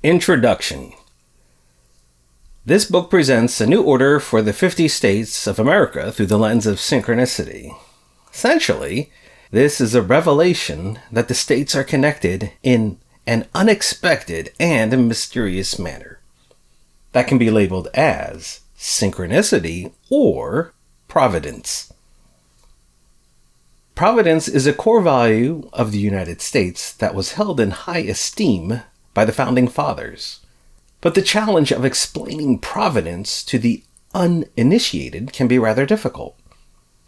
Introduction. This book presents a new order for the 50 states of America through the lens of synchronicity. Essentially, this is a revelation that the states are connected in an unexpected and mysterious manner that can be labeled as synchronicity or providence. Providence is a core value of the United States that was held in high esteem by the Founding Fathers. But the challenge of explaining providence to the uninitiated can be rather difficult,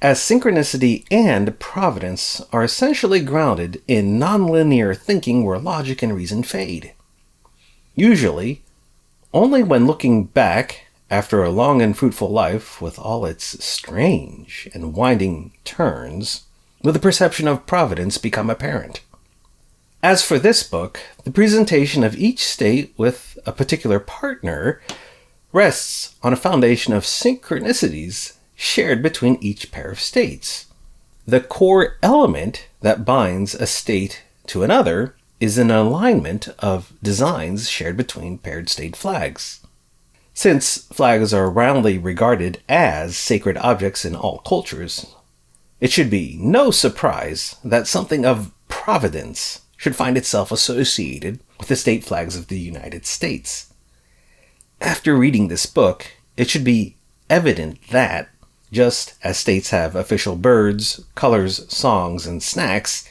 as synchronicity and providence are essentially grounded in nonlinear thinking where logic and reason fade. Usually, only when looking back after a long and fruitful life with all its strange and winding turns will the perception of providence become apparent. As for this book, the presentation of each state with a particular partner rests on a foundation of synchronicities shared between each pair of states. The core element that binds a state to another is an alignment of designs shared between paired state flags. Since flags are roundly regarded as sacred objects in all cultures, it should be no surprise that something of providence should find itself associated with the state flags of the United States. After reading this book, it should be evident that, just as states have official birds, colors, songs, and snacks,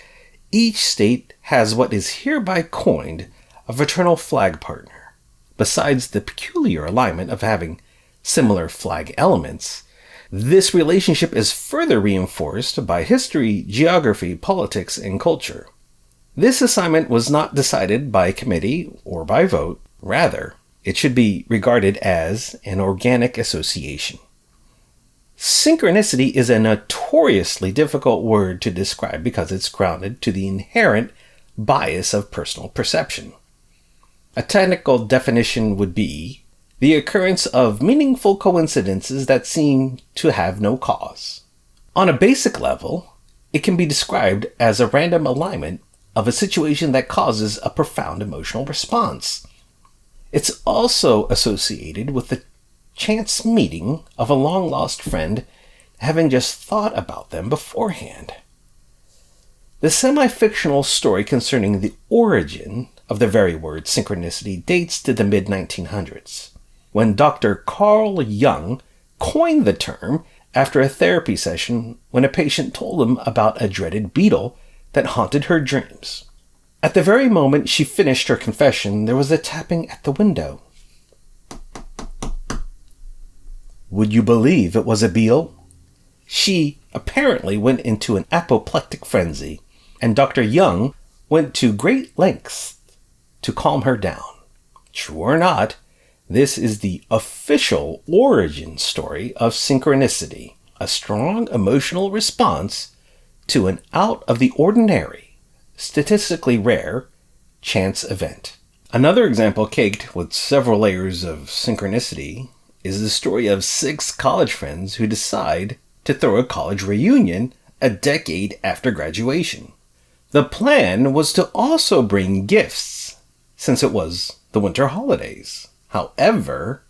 each state has what is hereby coined a fraternal flag partner. Besides the peculiar alignment of having similar flag elements, this relationship is further reinforced by history, geography, politics, and culture. This assignment was not decided by committee or by vote. Rather, it should be regarded as an organic association. Synchronicity is a notoriously difficult word to describe because it's grounded to the inherent bias of personal perception. A technical definition would be the occurrence of meaningful coincidences that seem to have no cause. On a basic level, it can be described as a random alignment of a situation that causes a profound emotional response. It's also associated with the chance meeting of a long-lost friend having just thought about them beforehand. The semi-fictional story concerning the origin of the very word synchronicity dates to the mid-1900s, when Dr. Carl Jung coined the term after a therapy session when a patient told him about a dreaded beetle that haunted her dreams. At the very moment she finished her confession, there was a tapping at the window. Would you believe it was a beetle? She apparently went into an apoplectic frenzy, and Dr. Jung went to great lengths to calm her down. True or not, this is the official origin story of synchronicity, a strong emotional response to an out-of-the-ordinary, statistically rare, chance event. Another example caked with several layers of synchronicity is the story of 6 college friends who decide to throw a college reunion a decade after graduation. The plan was to also bring gifts, since it was the winter holidays. However,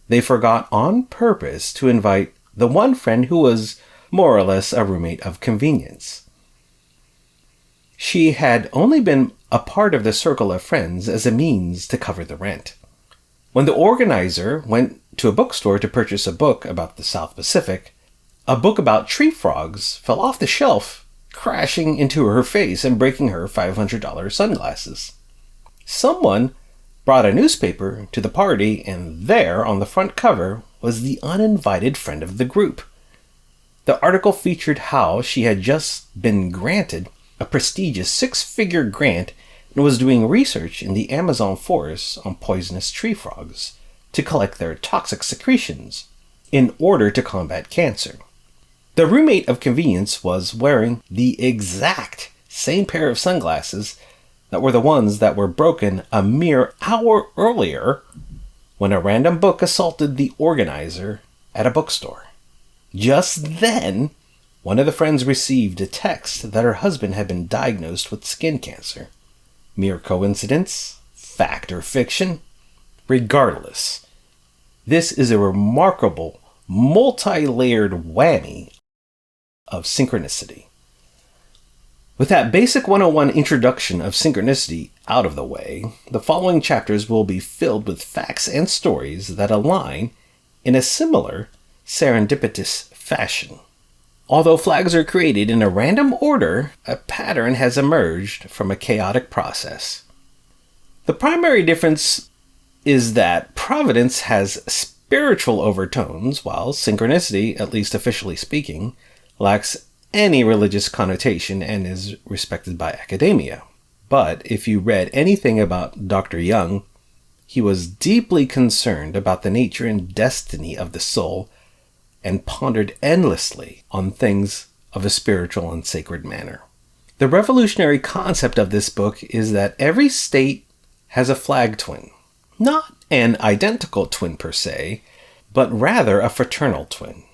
they forgot on purpose to invite the one friend who was more or less a roommate of convenience. She had only been a part of the circle of friends as a means to cover the rent. When the organizer went to a bookstore to purchase a book about the South Pacific, a book about tree frogs fell off the shelf, crashing into her face and breaking her $500 sunglasses. Someone brought a newspaper to the party, and there on the front cover was the uninvited friend of the group. The article featured how she had just been granted a prestigious 6-figure grant and was doing research in the Amazon forest on poisonous tree frogs to collect their toxic secretions in order to combat cancer. The roommate of convenience was wearing the exact same pair of sunglasses that were the ones that were broken a mere hour earlier when a random book assaulted the organizer at a bookstore. Just then, one of the friends received a text that her husband had been diagnosed with skin cancer. Mere coincidence? fact or fiction. Regardless, this is a remarkable, multi-layered whammy of synchronicity. With that basic 101 introduction of synchronicity out of the way, the following chapters will be filled with facts and stories that align in a similar serendipitous fashion. Although flags are created in a random order, a pattern has emerged from a chaotic process. The primary difference is that Providence has spiritual overtones, while synchronicity, at least officially speaking, lacks any religious connotation and is respected by academia. But if you read anything about Dr. Young, he was deeply concerned about the nature and destiny of the soul and pondered endlessly on things of a spiritual and sacred manner. The revolutionary concept of this book is that every state has a flag twin. Not an identical twin per se, but rather a fraternal twin.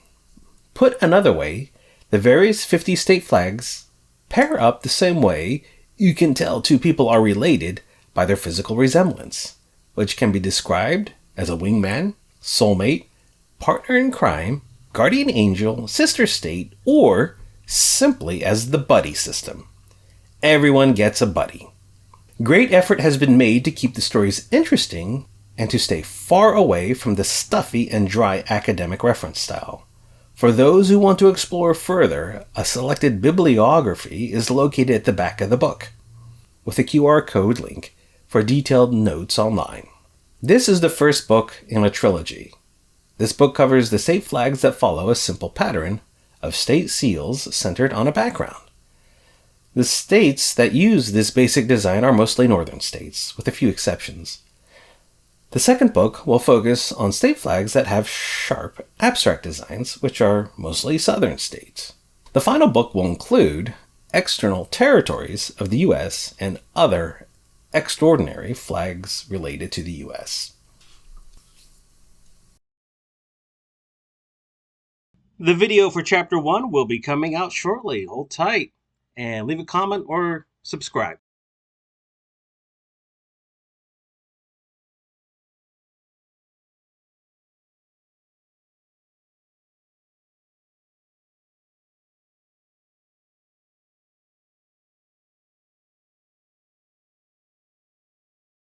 Put another way, the various 50 state flags pair up the same way you can tell two people are related by their physical resemblance, which can be described as a wingman, soulmate, partner in crime, guardian angel, sister state, or simply as the buddy system. Everyone gets a buddy. Great effort has been made to keep the stories interesting and to stay far away from the stuffy and dry academic reference style. For those who want to explore further, a selected bibliography is located at the back of the book, with a QR code link for detailed notes online. This is the first book in a trilogy. This book covers the state flags that follow a simple pattern of state seals centered on a background. The states that use this basic design are mostly northern states, with a few exceptions. The second book will focus on state flags that have sharp, abstract designs, which are mostly southern states. The final book will include external territories of the U.S. and other extraordinary flags related to the U.S. The video for Chapter 1 will be coming out shortly. Hold tight and leave a comment or subscribe.